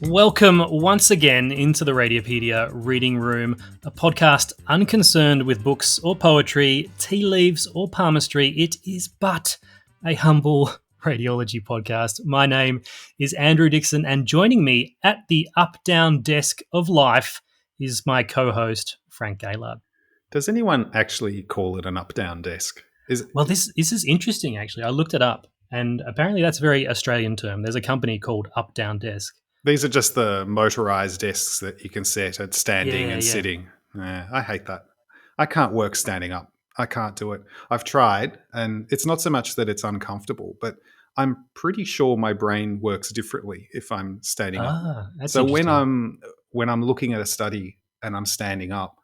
Welcome once again into the Radiopedia Reading Room, a podcast unconcerned with books or poetry, tea leaves or palmistry. It is but a humble radiology podcast. My name is Andrew Dixon, and joining me at the up-down desk of life is my co-host, Frank Gaillard. Does anyone actually call it an up-down desk? Well, this is interesting, actually. I looked it up, and apparently that's a very Australian term. There's a company called Up-Down Desk. These are just the motorized desks that you can set at standing and sitting. I hate that. I can't work standing up. I can't do it. I've tried, and it's not so much that it's uncomfortable, but I'm pretty sure my brain works differently if I'm standing up. So when I'm looking at a study and I'm standing up,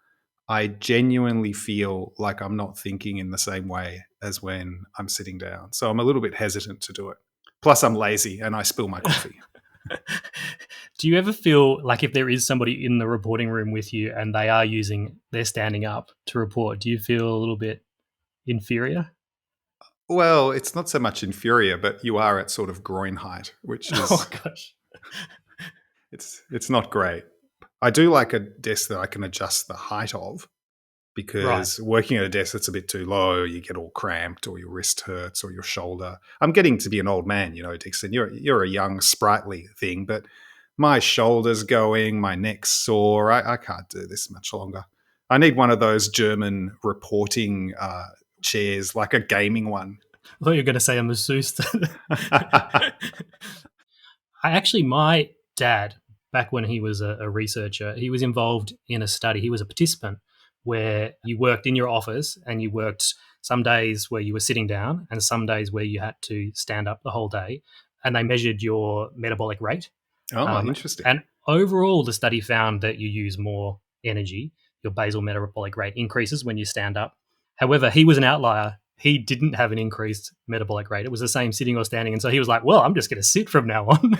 I genuinely feel like I'm not thinking in the same way as when I'm sitting down. So I'm a little bit hesitant to do it. Plus, I'm lazy and I spill my coffee. Do you ever feel like if there is somebody in the reporting room with you and they're standing up to report, do you feel a little bit inferior? Well, it's not so much inferior, but you are at sort of groin height, which is oh gosh, it's not great. I do like a desk that I can adjust the height of, because working at a desk that's a bit too low, you get all cramped or your wrist hurts or your shoulder. I'm getting to be an old man, Dixon. You're a young, sprightly thing, but my shoulder's going, my neck's sore. I can't do this much longer. I need one of those German reporting chairs, like a gaming one. I thought you were going to say a masseuse. My dad, back when he was a researcher, he was involved in a study. He was a participant where you worked in your office and you worked some days where you were sitting down and some days where you had to stand up the whole day, and they measured your metabolic rate. Oh, interesting. And overall, the study found that you use more energy. Your basal metabolic rate increases when you stand up. However, he was an outlier. He didn't have an increased metabolic rate. It was the same sitting or standing. And so he was like, well, I'm just going to sit from now on.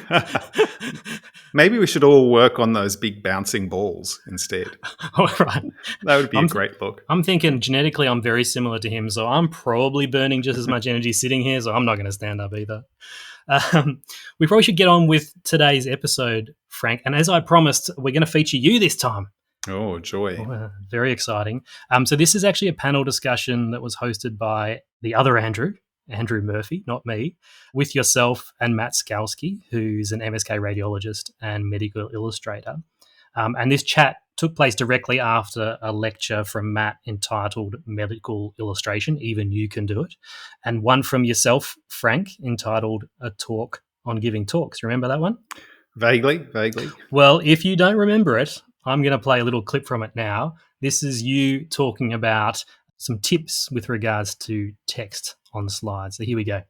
Maybe we should all work on those big bouncing balls instead. All right. That would be a great book. I'm thinking genetically I'm very similar to him, so I'm probably burning just as much energy sitting here, so I'm not going to stand up either. We probably should get on with today's episode, Frank. And as I promised, we're going to feature you this time. Oh, joy. Very exciting. So this is actually a panel discussion that was hosted by the other Andrew Murphy, not me, with yourself and Matt Skalski, who's an MSK radiologist and medical illustrator. And this chat took place directly after a lecture from Matt entitled Medical Illustration, Even You Can Do It, and one from yourself, Frank, entitled A Talk on Giving Talks. Remember that one? Vaguely. Well, if you don't remember it, I'm going to play a little clip from it now. This is you talking about some tips with regards to text on slides. So here we go.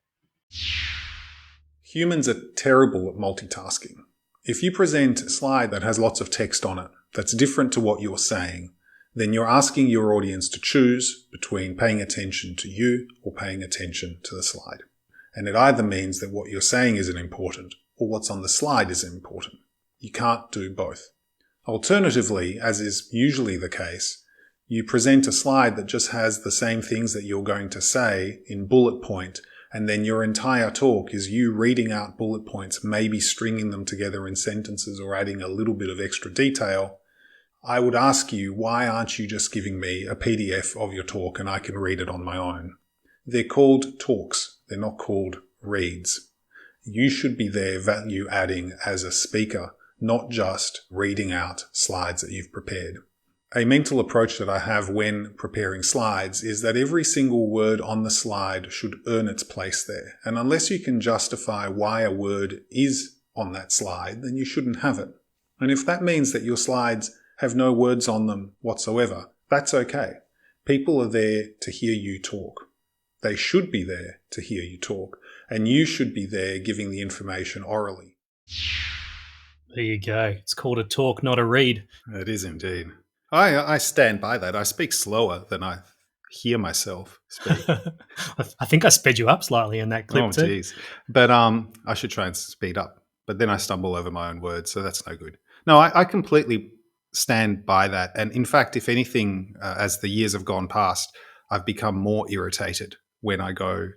Humans are terrible at multitasking. If you present a slide that has lots of text on it that's different to what you're saying, then you're asking your audience to choose between paying attention to you or paying attention to the slide. And it either means that what you're saying isn't important or what's on the slide isn't important. You can't do both. Alternatively, as is usually the case, you present a slide that just has the same things that you're going to say in bullet point, and then your entire talk is you reading out bullet points, maybe stringing them together in sentences or adding a little bit of extra detail. I would ask you, why aren't you just giving me a PDF of your talk and I can read it on my own? They're called talks. They're not called reads. You should be there value adding as a speaker, not just reading out slides that you've prepared. A mental approach that I have when preparing slides is that every single word on the slide should earn its place there. And unless you can justify why a word is on that slide, then you shouldn't have it. And if that means that your slides have no words on them whatsoever, that's okay. People are there to hear you talk. They should be there to hear you talk. And you should be there giving the information orally. There you go. It's called a talk, not a read. It is indeed. I stand by that. I speak slower than I hear myself speak. I think I sped you up slightly in that clip too. Oh, geez. But I should try and speed up. But then I stumble over my own words, so that's no good. No, I completely stand by that. And in fact, if anything, as the years have gone past, I've become more irritated when I go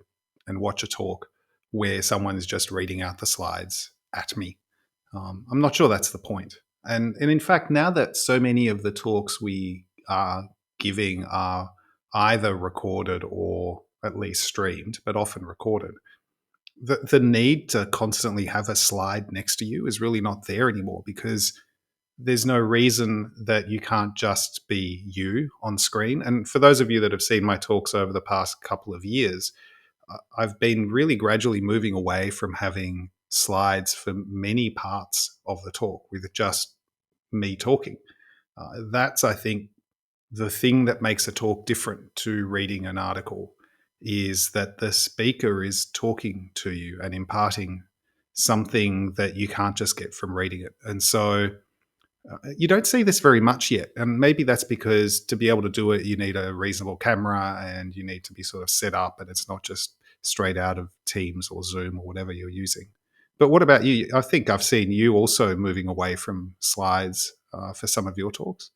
and watch a talk where someone is just reading out the slides at me. I'm not sure that's the point. And in fact, now that so many of the talks we are giving are either recorded or at least streamed, but often recorded, the need to constantly have a slide next to you is really not there anymore, because there's no reason that you can't just be you on screen. And for those of you that have seen my talks over the past couple of years, I've been really gradually moving away from having slides for many parts of the talk with just me talking. That's, I think, the thing that makes a talk different to reading an article, is that the speaker is talking to you and imparting something that you can't just get from reading it. And so you don't see this very much yet. And maybe that's because to be able to do it, you need a reasonable camera and you need to be sort of set up, and it's not just straight out of Teams or Zoom or whatever you're using. But what about you? I think I've seen you also moving away from slides for some of your talks.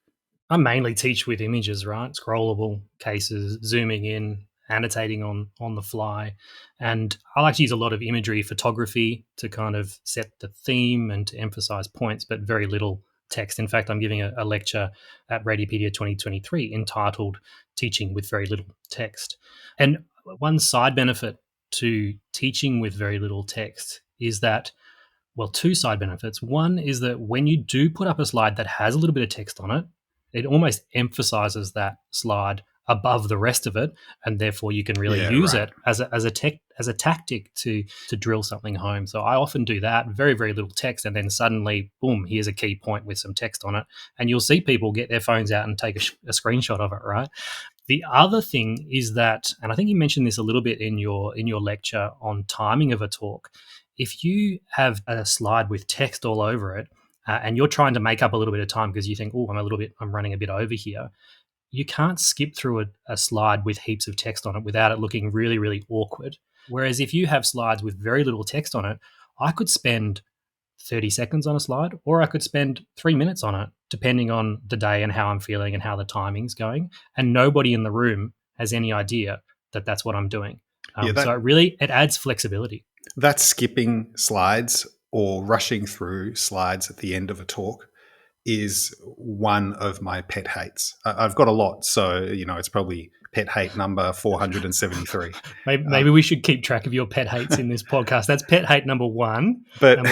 I mainly teach with images, right? Scrollable cases, zooming in, annotating on the fly. And I like to use a lot of imagery, photography to kind of set the theme and to emphasize points, but very little text. In fact, I'm giving a lecture at Radiopedia 2023 entitled Teaching with Very Little Text. And one side benefit to teaching with very little text is that, well, two side benefits. One is that when you do put up a slide that has a little bit of text on it, it almost emphasizes that slide above the rest of it, and therefore you can really use it as a tactic to drill something home. So I often do that, very, very little text, and then suddenly, boom, here's a key point with some text on it, and you'll see people get their phones out and take a screenshot of it, right? The other thing is that, and I think you mentioned this a little bit in your lecture on timing of a talk, if you have a slide with text all over it, and you're trying to make up a little bit of time because you think, oh, I'm running a bit over here, you can't skip through a slide with heaps of text on it without it looking really, really awkward. Whereas if you have slides with very little text on it, I could spend 30 seconds on a slide, or I could spend 3 minutes on it, depending on the day and how I'm feeling and how the timing's going. And nobody in the room has any idea that that's what I'm doing. So it adds flexibility. That's skipping slides or rushing through slides at the end of a talk is one of my pet hates. I've got a lot, so it's probably pet hate number 473. Maybe we should keep track of your pet hates in this podcast. That's pet hate number 1, and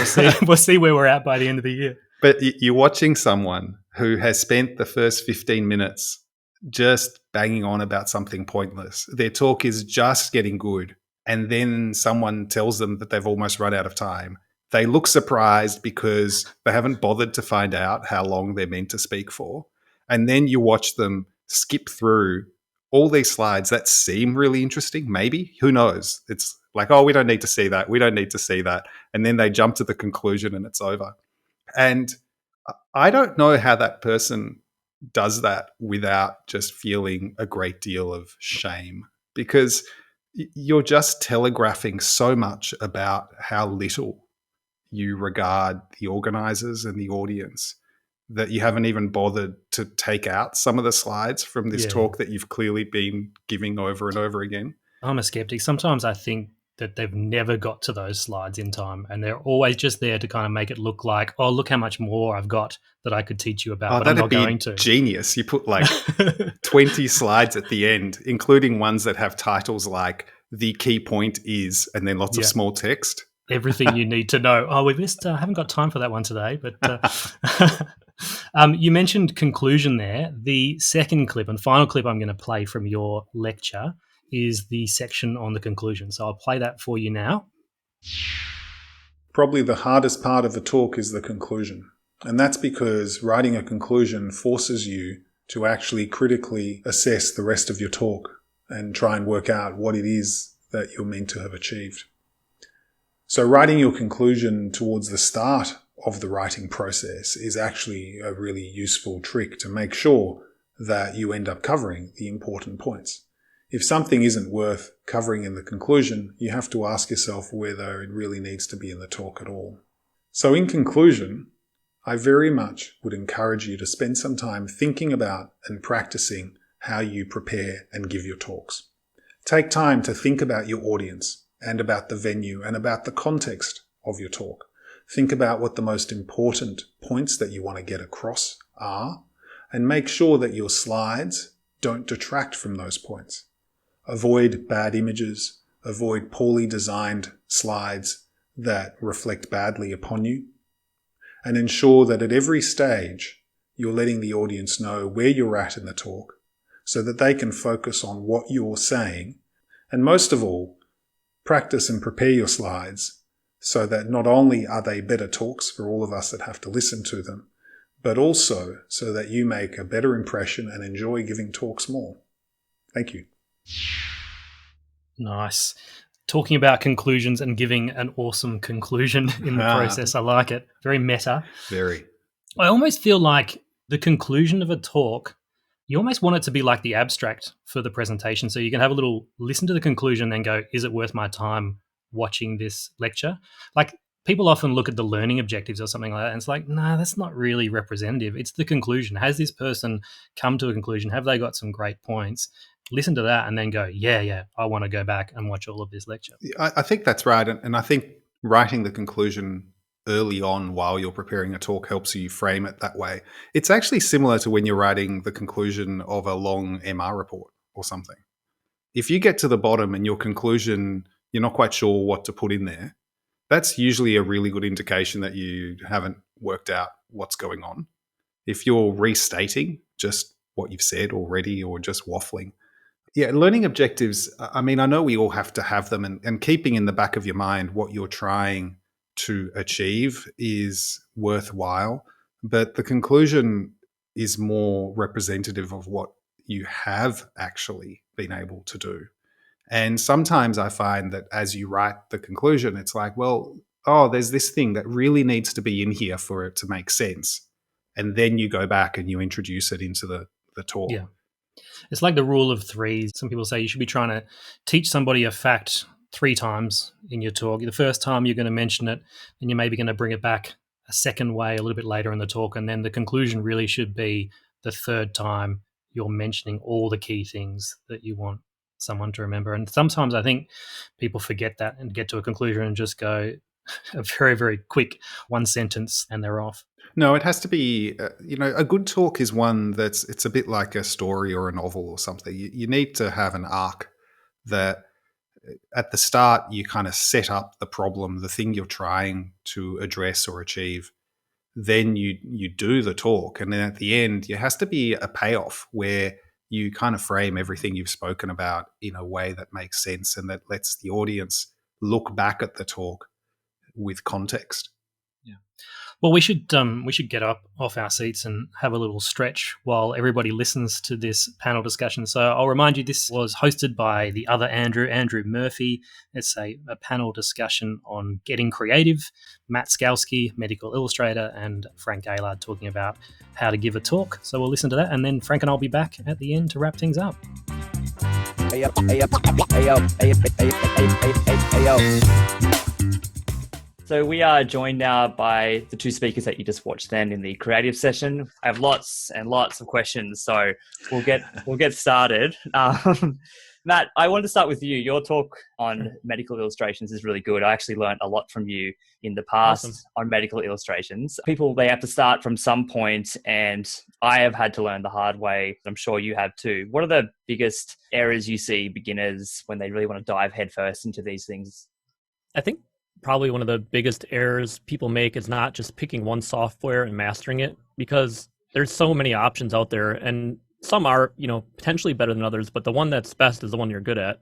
we'll see where we're at by the end of the year. But you're watching someone who has spent the first 15 minutes just banging on about something pointless. Their talk is just getting good, and then someone tells them that they've almost run out of time. They look surprised because they haven't bothered to find out how long they're meant to speak for. And then you watch them skip through all these slides that seem really interesting, maybe. Who knows? It's like, oh, we don't need to see that. We don't need to see that. And then they jump to the conclusion and it's over. And I don't know how that person does that without just feeling a great deal of shame, because you're just telegraphing so much about how little you regard the organizers and the audience that you haven't even bothered to take out some of the slides from this talk that you've clearly been giving over and over again. I'm a skeptic. Sometimes I think that they've never got to those slides in time, and they're always just there to kind of make it look like, oh, look how much more I've got that I could teach you about, but I'm not going to. Genius. You put like 20 slides at the end, including ones that have titles like "The Key Point Is," and then lots of small text. Everything you need to know. Oh, we've missed. Haven't got time for that one today. But you mentioned conclusion there. The second clip and final clip I'm going to play from your lecture is the section on the conclusion. So I'll play that for you now. Probably the hardest part of the talk is the conclusion. And that's because writing a conclusion forces you to actually critically assess the rest of your talk and try and work out what it is that you're meant to have achieved. So writing your conclusion towards the start of the writing process is actually a really useful trick to make sure that you end up covering the important points. If something isn't worth covering in the conclusion, you have to ask yourself whether it really needs to be in the talk at all. So in conclusion, I very much would encourage you to spend some time thinking about and practicing how you prepare and give your talks. Take time to think about your audience and about the venue and about the context of your talk. Think about what the most important points that you want to get across are, and make sure that your slides don't detract from those points. Avoid bad images, avoid poorly designed slides that reflect badly upon you, and ensure that at every stage you're letting the audience know where you're at in the talk so that they can focus on what you're saying. And most of all, practice and prepare your slides so that not only are they better talks for all of us that have to listen to them, but also so that you make a better impression and enjoy giving talks more. Thank you. Nice. Talking about conclusions and giving an awesome conclusion in the process. I like it. Very meta. Very. I almost feel like the conclusion of a talk, you almost want it to be like the abstract for the presentation. So you can have a little listen to the conclusion, then go, is it worth my time watching this lecture? Like people often look at the learning objectives or something like that, and it's like, no, that's not really representative. It's the conclusion. Has this person come to a conclusion? Have they got some great points? Listen to that and then go, yeah, I want to go back and watch all of this lecture. I think that's right. And I think writing the conclusion early on while you're preparing a talk helps you frame it that way. It's actually similar to when you're writing the conclusion of a long MR report or something. If you get to the bottom and your conclusion, you're not quite sure what to put in there, that's usually a really good indication that you haven't worked out what's going on. If you're restating just what you've said already or just waffling. Yeah, learning objectives, I mean, I know we all have to have them, and keeping in the back of your mind what you're trying to achieve is worthwhile, but the conclusion is more representative of what you have actually been able to do. And sometimes I find that as you write the conclusion, it's like, well, there's this thing that really needs to be in here for it to make sense. And then you go back and you introduce it into the talk. Yeah. It's like the rule of three. Some people say you should be trying to teach somebody a fact 3 times in your talk. The first time you're going to mention it, then you're maybe going to bring it back a second way a little bit later in the talk. And then the conclusion really should be the third time you're mentioning all the key things that you want someone to remember. And sometimes I think people forget that and get to a conclusion and just go a very, very quick one sentence and they're off. No, it has to be, a good talk is one it's a bit like a story or a novel or something. You need to have an arc that at the start you kind of set up the problem, the thing you're trying to address or achieve. Then you do the talk. And then at the end, there has to be a payoff where you kind of frame everything you've spoken about in a way that makes sense and that lets the audience look back at the talk with context. Yeah. Well, we should get up off our seats and have a little stretch while everybody listens to this panel discussion. So I'll remind you, this was hosted by the other Andrew Murphy. It's a panel discussion on getting creative. Matt Skalski, medical illustrator, and Frank Gaillard talking about how to give a talk. So we'll listen to that, and then Frank and I'll be back at the end to wrap things up. So we are joined now by the 2 speakers that you just watched then in the creative session. I have lots and lots of questions, so we'll get started. Matt, I want to start with you. Your talk on medical illustrations is really good. I actually learned a lot from you in the past on medical illustrations. People, they have to start from some point, and I have had to learn the hard way. I'm sure you have too. What are the biggest errors you see beginners when they really want to dive headfirst into these things? I think probably one of the biggest errors people make is not just picking one software and mastering it, because there's so many options out there, and some are, potentially better than others, but the one that's best is the one you're good at.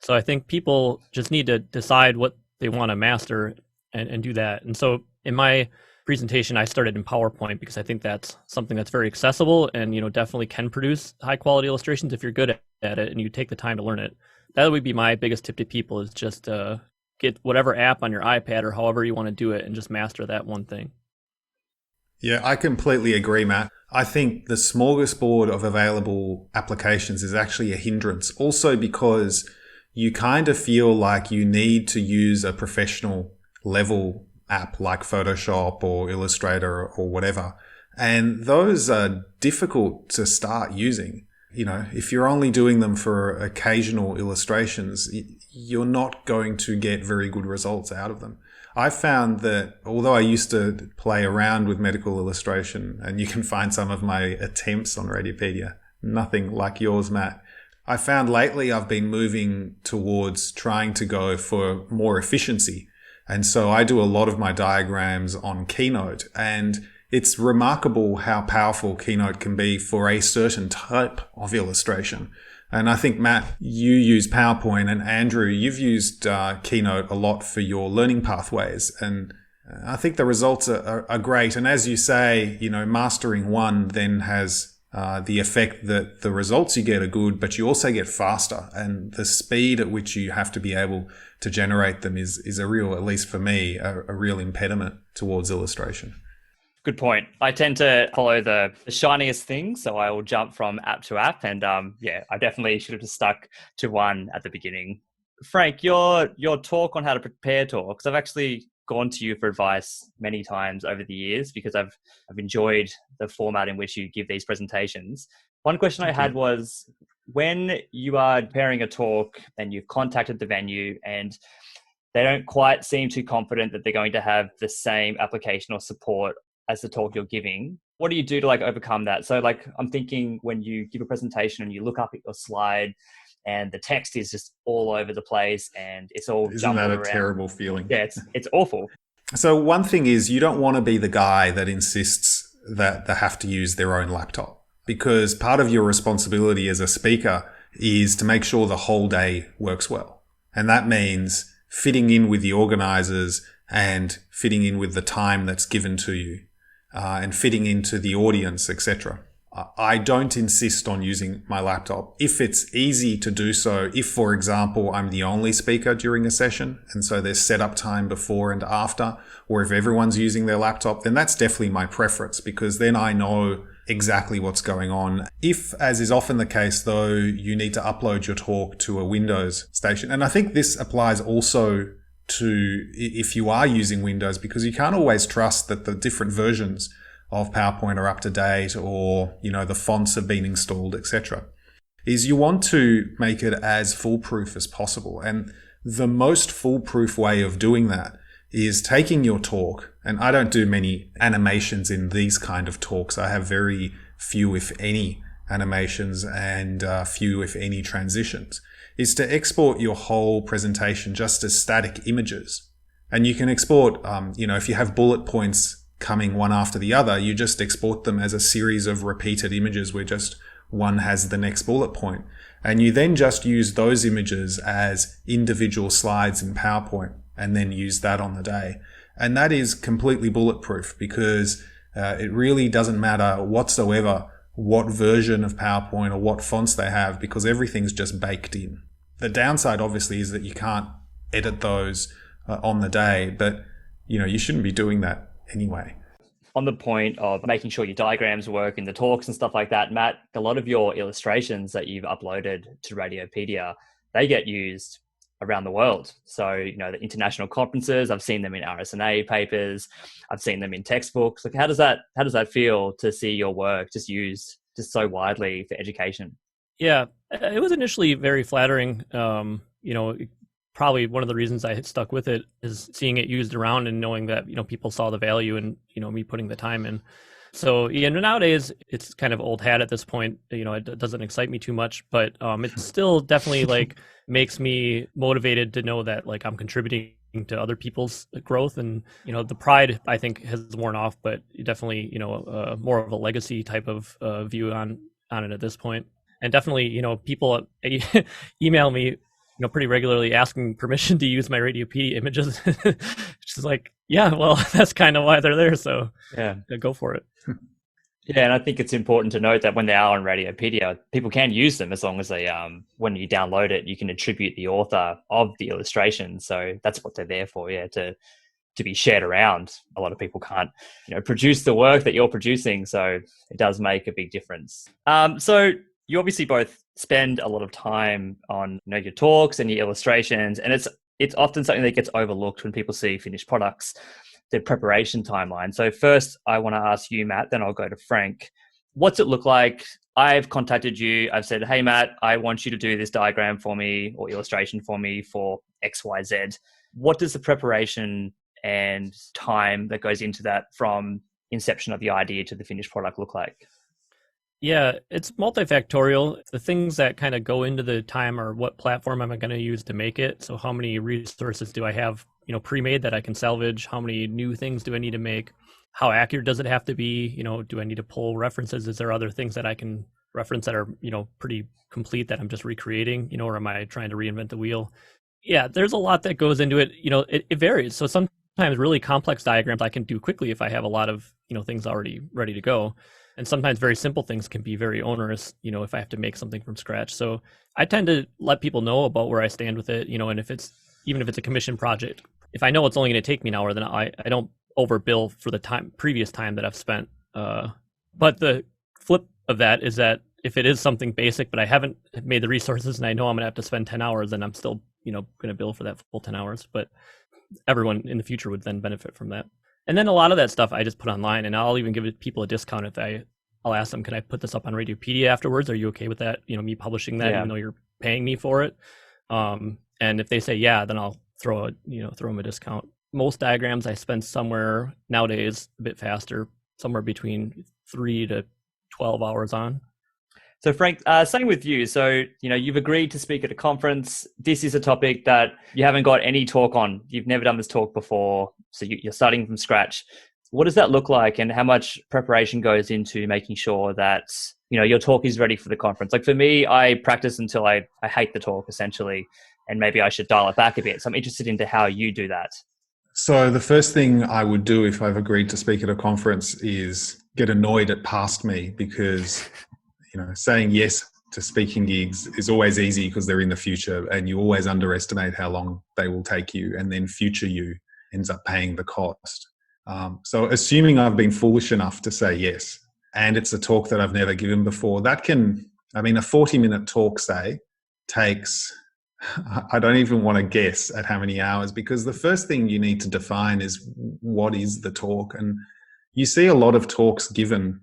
So I think people just need to decide what they want to master and do that. And so in my presentation, I started in PowerPoint because I think that's something that's very accessible and, definitely can produce high quality illustrations if you're good at it and you take the time to learn it. That would be my biggest tip to people, is just get whatever app on your iPad or however you want to do it and just master that one thing. Yeah, I completely agree, Matt. I think the smorgasbord of available applications is actually a hindrance. Also because you kind of feel like you need to use a professional level app like Photoshop or Illustrator or whatever. And those are difficult to start using. If you're only doing them for occasional illustrations, you're not going to get very good results out of them. I found that although I used to play around with medical illustration, and you can find some of my attempts on Radiopedia, nothing like yours, Matt, I found lately I've been moving towards trying to go for more efficiency. And so I do a lot of my diagrams on Keynote, and it's remarkable how powerful Keynote can be for a certain type of illustration. And I think, Matt, you use PowerPoint, and Andrew, you've used Keynote a lot for your learning pathways. And I think the results are great. And as you say, mastering one then has the effect that the results you get are good, but you also get faster. And the speed at which you have to be able to generate them is a real, at least for me, a real impediment towards illustration. Good point. I tend to follow the shiniest thing, so I will jump from app to app. And I definitely should have just stuck to one at the beginning. Frank, your talk on how to prepare talks, I've actually gone to you for advice many times over the years because I've enjoyed the format in which you give these presentations. One question I had was, when you are preparing a talk and you've contacted the venue and they don't quite seem too confident that they're going to have the same application or support as the talk you're giving, what do you do to overcome that? So I'm thinking when you give a presentation and you look up at your slide and the text is just all over the place and it's all Isn't that a around. terrible feeling? Yeah, it's awful. So one thing is, you don't want to be the guy that insists that they have to use their own laptop, because part of your responsibility as a speaker is to make sure the whole day works well. And that means fitting in with the organizers and fitting in with the time that's given to you, and fitting into the audience, etc. I don't insist on using my laptop. If it's easy to do so, if, for example, I'm the only speaker during a session, and so there's setup time before and after, or if everyone's using their laptop, then that's definitely my preference, because then I know exactly what's going on. If, as is often the case, though, you need to upload your talk to a Windows station, and I think this applies also to if you are using Windows, because you can't always trust that the different versions of PowerPoint are up to date, or, the fonts have been installed, etc. Is you want to make it as foolproof as possible. And the most foolproof way of doing that is taking your talk, and I don't do many animations in these kind of talks. I have very few, if any, animations and few, if any, transitions, is to export your whole presentation just as static images. And you can export, if you have bullet points coming one after the other, you just export them as a series of repeated images where just one has the next bullet point. And you then just use those images as individual slides in PowerPoint and then use that on the day. And that is completely bulletproof, because it really doesn't matter whatsoever what version of PowerPoint or what fonts they have, because everything's just baked in. The downside, obviously, is that you can't edit those on the day, but you shouldn't be doing that anyway. On the point of making sure your diagrams work in the talks and stuff like that, Matt, a lot of your illustrations that you've uploaded to Radiopedia, they get used around the world. So, the international conferences, I've seen them in RSNA papers, I've seen them in textbooks. How does that feel to see your work just used just so widely for education? Yeah, it was initially very flattering. Probably one of the reasons I stuck with it is seeing it used around and knowing that, people saw the value in, me putting the time in. So, nowadays it's kind of old hat at this point. It doesn't excite me too much, but it still definitely makes me motivated to know that I'm contributing to other people's growth. And, the pride, I think, has worn off, but definitely, more of a legacy type of view on it at this point. And definitely, people email me, pretty regularly asking permission to use my Radiopedia images. Which is yeah, well, that's kind of why they're there. So yeah, go for it. Yeah, and I think it's important to note that when they are on Radiopedia, people can use them as long as they, when you download it, you can attribute the author of the illustration. So that's what they're there for, to be shared around. A lot of people can't, produce the work that you're producing. So it does make a big difference. So you obviously both spend a lot of time on your talks and your illustrations, and it's often something that gets overlooked when people see finished products, the preparation timeline. So first, I want to ask you, Matt, then I'll go to Frank. What's it look like? I've contacted you. I've said, hey, Matt, I want you to do this diagram for me or illustration for me for XYZ. What does the preparation and time that goes into that from inception of the idea to the finished product look like? Yeah, it's multifactorial. The things that kind of go into the time are what platform am I going to use to make it? So how many resources do I have, pre-made that I can salvage? How many new things do I need to make? How accurate does it have to be? Do I need to pull references? Is there other things that I can reference that are, pretty complete that I'm just recreating, or am I trying to reinvent the wheel? Yeah, there's a lot that goes into it. It varies. So sometimes really complex diagrams I can do quickly if I have a lot of, things already ready to go. And sometimes very simple things can be very onerous, if I have to make something from scratch. So I tend to let people know about where I stand with it, and even if it's a commission project, if I know it's only going to take me an hour, then I don't overbill for the previous time that I've spent. But the flip of that is that if it is something basic, but I haven't made the resources and I know I'm going to have to spend 10 hours, then I'm still, going to bill for that full 10 hours. But everyone in the future would then benefit from that. And then a lot of that stuff I just put online, and I'll even give people a discount if I'll ask them, can I put this up on Radiopedia afterwards? Are you okay with that? Me publishing that, even though you're paying me for it. And if they say yeah, then I'll throw them a discount. Most diagrams I spend somewhere nowadays a bit faster, somewhere between 3 to 12 hours on. So Frank, starting with you. So, you've agreed to speak at a conference. This is a topic that you haven't got any talk on. You've never done this talk before. So you're starting from scratch. What does that look like, and how much preparation goes into making sure that, your talk is ready for the conference? Like for me, I practice until I hate the talk essentially, and maybe I should dial it back a bit. So I'm interested into how you do that. So the first thing I would do if I've agreed to speak at a conference is get annoyed at past me, because saying yes to speaking gigs is always easy because they're in the future, and you always underestimate how long they will take you, and then future you ends up paying the cost. So assuming I've been foolish enough to say yes, and it's a talk that I've never given before, a 40-minute talk, say, takes, I don't even want to guess at how many hours, because the first thing you need to define is what is the talk. And you see a lot of talks given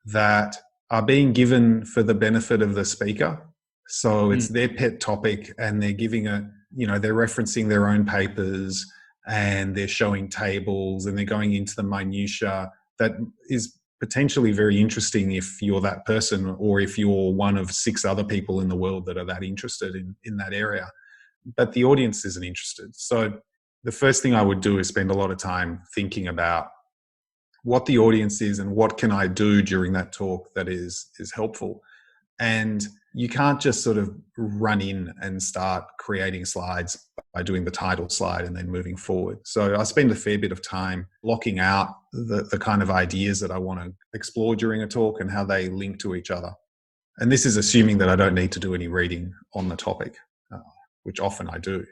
that are being given for the benefit of the speaker. So it's their pet topic, and they're giving they're referencing their own papers, and they're showing tables, and they're going into the minutiae that is potentially very interesting if you're that person, or if you're one of 6 other people in the world that are that interested in that area. But the audience isn't interested. So the first thing I would do is spend a lot of time thinking about what the audience is and what can I do during that talk that is helpful. And you can't just sort of run in and start creating slides by doing the title slide and then moving forward. So I spend a fair bit of time blocking out the kind of ideas that I want to explore during a talk and how they link to each other. And this is assuming that I don't need to do any reading on the topic, which often I do.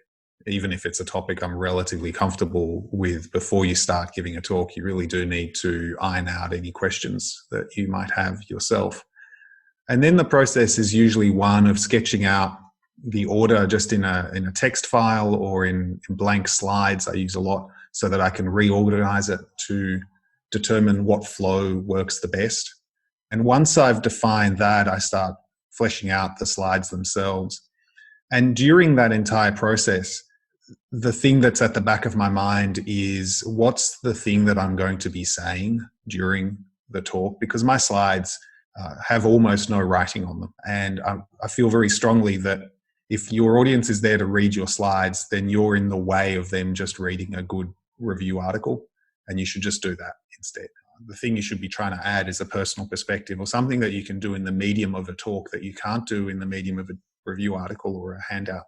Even if it's a topic I'm relatively comfortable with, before you start giving a talk, you really do need to iron out any questions that you might have yourself. And then the process is usually one of sketching out the order just in a text file or in blank slides. I use a lot so that I can reorganize it to determine what flow works the best. And once I've defined that, I start fleshing out the slides themselves. And during that entire process, the thing that's at the back of my mind is, what's the thing that I'm going to be saying during the talk? Because my slides have almost no writing on them. And I feel very strongly that if your audience is there to read your slides, then you're in the way of them just reading a good review article, and you should just do that instead. The thing you should be trying to add is a personal perspective, or something that you can do in the medium of a talk that you can't do in the medium of a review article or a handout.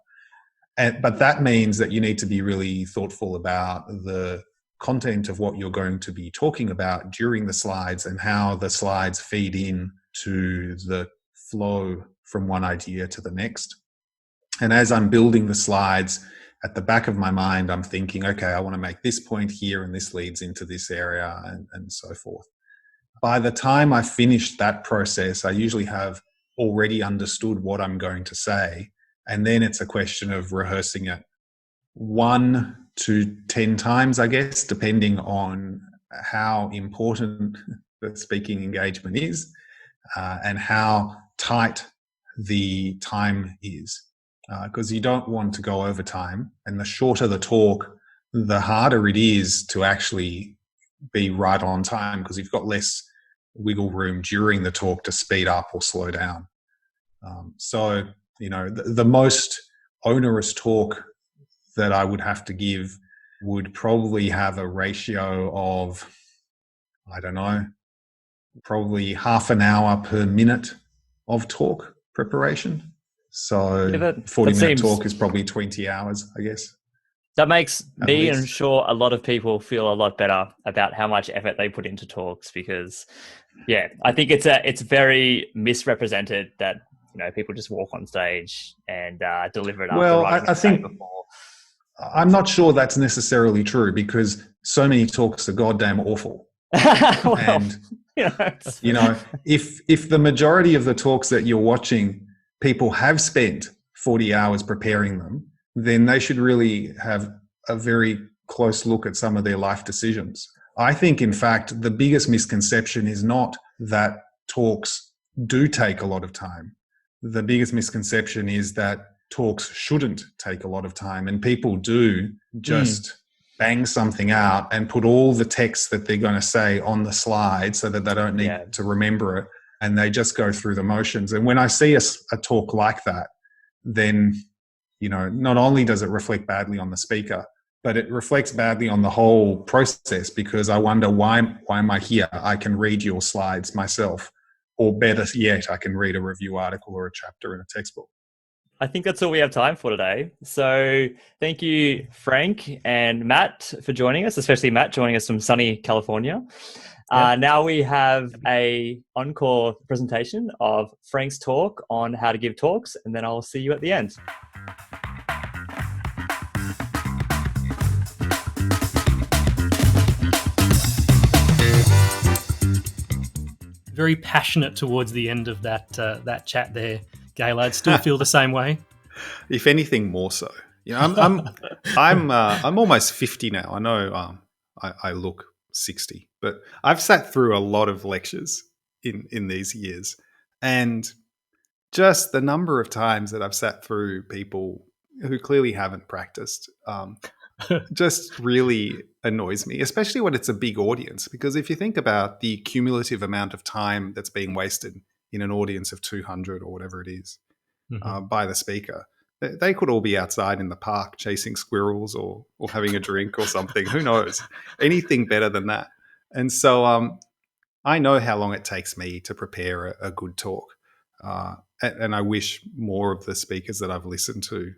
But that means that you need to be really thoughtful about the content of what you're going to be talking about during the slides, and how the slides feed in to the flow from one idea to the next. And as I'm building the slides, at the back of my mind, I'm thinking, okay, I want to make this point here, and this leads into this area, and so forth. By the time I finish that process, I usually have already understood what I'm going to say. And then it's a question of rehearsing it 1 to 10 times, I guess, depending on how important the speaking engagement is and how tight the time is. Because you don't want to go over time. And the shorter the talk, the harder it is to actually be right on time, because you've got less wiggle room during the talk to speed up or slow down. So, the most onerous talk that I would have to give would probably have a ratio of, I don't know, probably half an hour per minute of talk preparation. So 40-minute talk is probably 20 hours, I guess. That makes me, and I'm sure a lot of people, feel a lot better about how much effort they put into talks, because, I think it's very misrepresented that people just walk on stage and deliver it. Well, I think before. I'm not sure that's necessarily true, because so many talks are goddamn awful. Well, and if the majority of the talks that you're watching, people have spent 40 hours preparing them, then they should really have a very close look at some of their life decisions. I think, in fact, the biggest misconception is not that talks do take a lot of time. The biggest misconception is that talks shouldn't take a lot of time, and people do just bang something out and put all the text that they're going to say on the slide so that they don't need to remember it, and they just go through the motions. And when I see a talk like that, then not only does it reflect badly on the speaker, but it reflects badly on the whole process, because I wonder, why am I here? I can read your slides myself, or better yet, I can read a review article or a chapter in a textbook. I think that's all we have time for today. So thank you, Frank and Matt, for joining us, especially Matt joining us from sunny California. Now we have a encore presentation of Frank's talk on how to give talks, and then I'll see you at the end. Very passionate towards the end of that chat there, Gaillard. Still feel the same way? If anything, more so. I'm almost 50 now. I know I look 60, but I've sat through a lot of lectures in these years, and just the number of times that I've sat through people who clearly haven't practiced just really annoys me, especially when it's a big audience. Because if you think about the cumulative amount of time that's being wasted in an audience of 200 or whatever it is by the speaker, they could all be outside in the park chasing squirrels or having a drink or something. Who knows? Anything better than that. And so I know how long it takes me to prepare a good talk. And I wish more of the speakers that I've listened to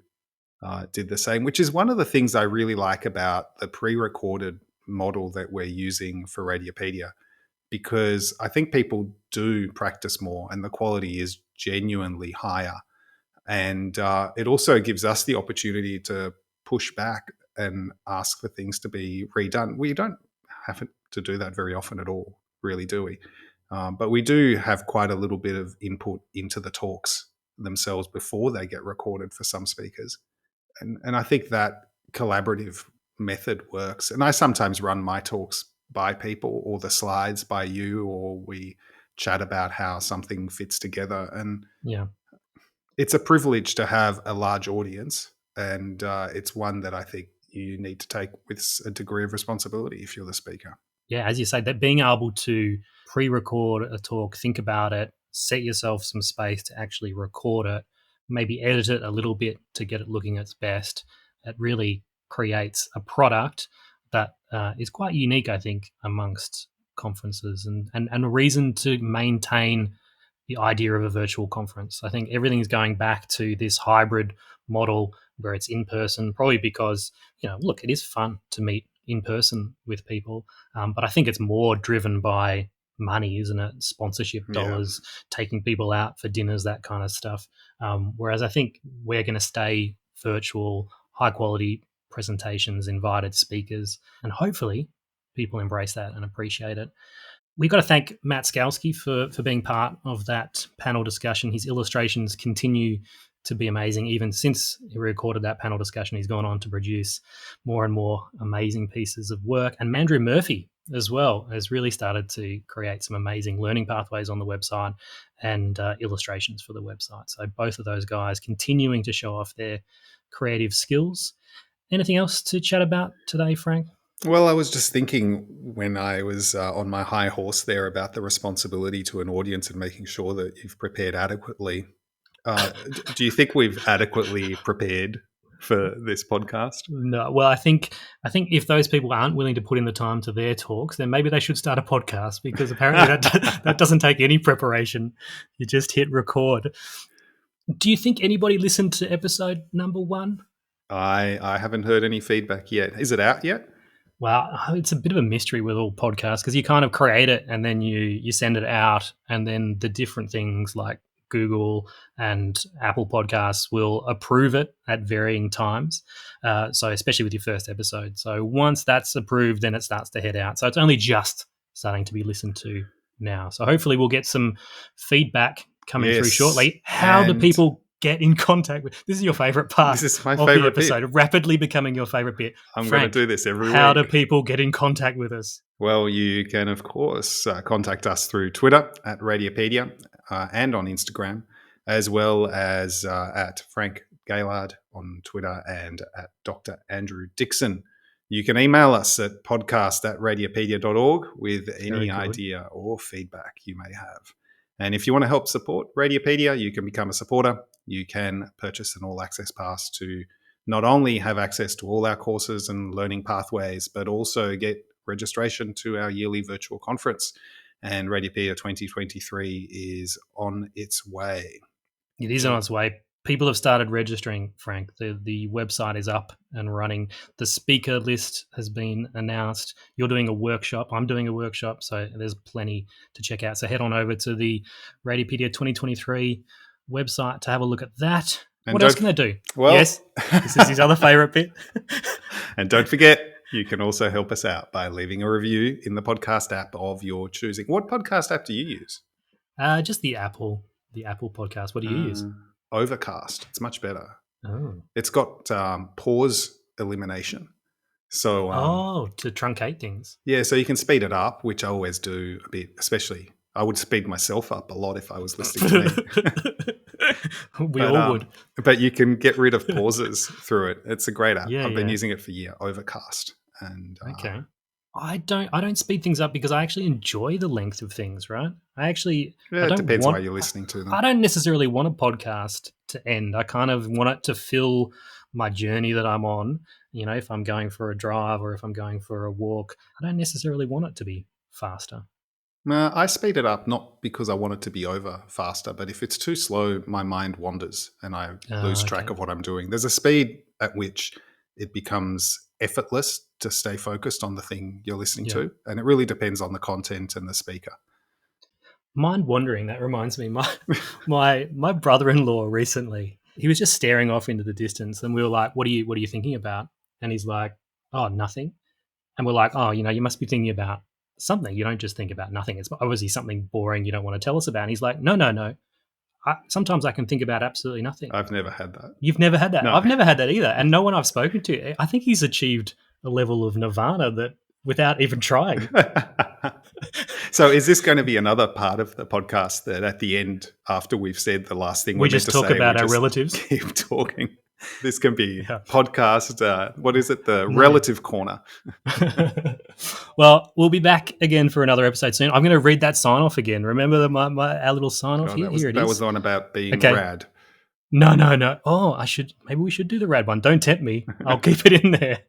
did the same, which is one of the things I really like about the pre-recorded model that we're using for Radiopedia, because I think people do practice more and the quality is genuinely higher. And it also gives us the opportunity to push back and ask for things to be redone. We don't have to do that very often at all, really, do we? But we do have quite a little bit of input into the talks themselves before they get recorded for some speakers. And I think that collaborative method works. And I sometimes run my talks by people, or the slides by you, or we chat about how something fits together. And it's a privilege to have a large audience, and it's one that I think you need to take with a degree of responsibility if you're the speaker. Yeah, as you say, that being able to pre-record a talk, think about it, set yourself some space to actually record it, maybe edit it a little bit to get it looking its best. It really creates a product that is quite unique, I think, amongst conferences, and a reason to maintain the idea of a virtual conference. I think everything's going back to this hybrid model where it's in person, probably because, look, it is fun to meet in person with people, but I think it's more driven by money, isn't it? Sponsorship dollars, taking people out for dinners, that kind of stuff. Whereas I think we're going to stay virtual, high quality presentations, invited speakers, and hopefully people embrace that and appreciate it. We've got to thank Matt Skalski for being part of that panel discussion. His illustrations continue to be amazing. Even since he recorded that panel discussion, he's gone on to produce more and more amazing pieces of work. And Mandrew Murphy as well has really started to create some amazing learning pathways on the website and illustrations for the website. So both of those guys continuing to show off their creative skills. Anything else to chat about today, Frank? Well, I was just thinking when I was on my high horse there about the responsibility to an audience and making sure that you've prepared adequately. Do you think we've adequately prepared for this podcast? No. Well, I think if those people aren't willing to put in the time to their talks, then maybe they should start a podcast, because apparently that doesn't take any preparation. You just hit record. Do you think anybody listened to episode number 1? I haven't heard any feedback yet. Is it out yet? Well, it's a bit of a mystery with all podcasts, because you kind of create it and then you send it out, and then the different things like Google and Apple Podcasts will approve it at varying times. So especially with your first episode. So once that's approved, then it starts to head out. So it's only just starting to be listened to now. So hopefully we'll get some feedback coming through shortly. How do people get in contact with? This is your favorite part. This is my of favorite the episode, bit. Rapidly becoming your favorite bit. I'm going to do this every week. How do people get in contact with us? Well, you can, of course, contact us through Twitter at Radiopedia and on Instagram, as well as at Frank Gaillard on Twitter and at Dr. Andrew Dixon. You can email us at podcast@radiopedia.org with any idea or feedback you may have. And if you want to help support Radiopedia, you can become a supporter. You can purchase an all-access pass to not only have access to all our courses and learning pathways, but also get registration to our yearly virtual conference. And Radiopedia 2023 is on its way. It is on its way. People have started registering, Frank. The website is up and running. The speaker list has been announced. You're doing a workshop. I'm doing a workshop. So there's plenty to check out. So head on over to the Radiopedia 2023 website to have a look at that. And what else can they do? Well, yes, this is his other favorite bit. And don't forget, you can also help us out by leaving a review in the podcast app of your choosing. What podcast app do you use? Just the Apple podcast. What do you use? Overcast. It's much better. Oh. It's got pause elimination. So to truncate things. Yeah, so you can speed it up, which I always do a bit, especially I would speed myself up a lot if I was listening to me. We all would. But you can get rid of pauses through it. It's a great app. Yeah, I've been using it for a year, Overcast. And okay. I don't speed things up because I actually enjoy the length of things, right? It depends why you're listening to them. I don't necessarily want a podcast to end. I kind of want it to fill my journey that I'm on. You know, if I'm going for a drive or if I'm going for a walk, I don't necessarily want it to be faster. No, I speed it up not because I want it to be over faster, but if it's too slow, my mind wanders and I lose track of what I'm doing. There's a speed at which it becomes effortless to stay focused on the thing you're listening to, and it really depends on the content and the speaker. Mind wandering, that reminds me, my brother-in-law recently, he was just staring off into the distance and we were like, what are you thinking about? And he's like, oh, nothing. And we're like, oh, you must be thinking about something. You don't just think about nothing. It's obviously something boring you don't want to tell us about. And he's like, no. Sometimes I can think about absolutely nothing. I've never had that. You've never had that? No. I've never had that either. And no one I've spoken to, I think he's achieved a level of nirvana that without even trying. So is this going to be another part of the podcast that at the end, after we've said the last thing we just talk about our relatives? Keep talking. This can be podcast, what is it? The relative corner. Well, we'll be back again for another episode soon. I'm going to read that sign-off again. Remember our little sign-off here? Here it is. That was the one about being rad. No. Oh, maybe we should do the rad one. Don't tempt me. I'll keep it in there.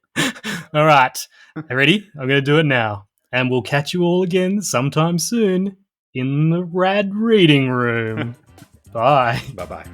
All right. Ready? I'm going to do it now. And we'll catch you all again sometime soon in the Rad Reading Room. Bye. Bye-bye.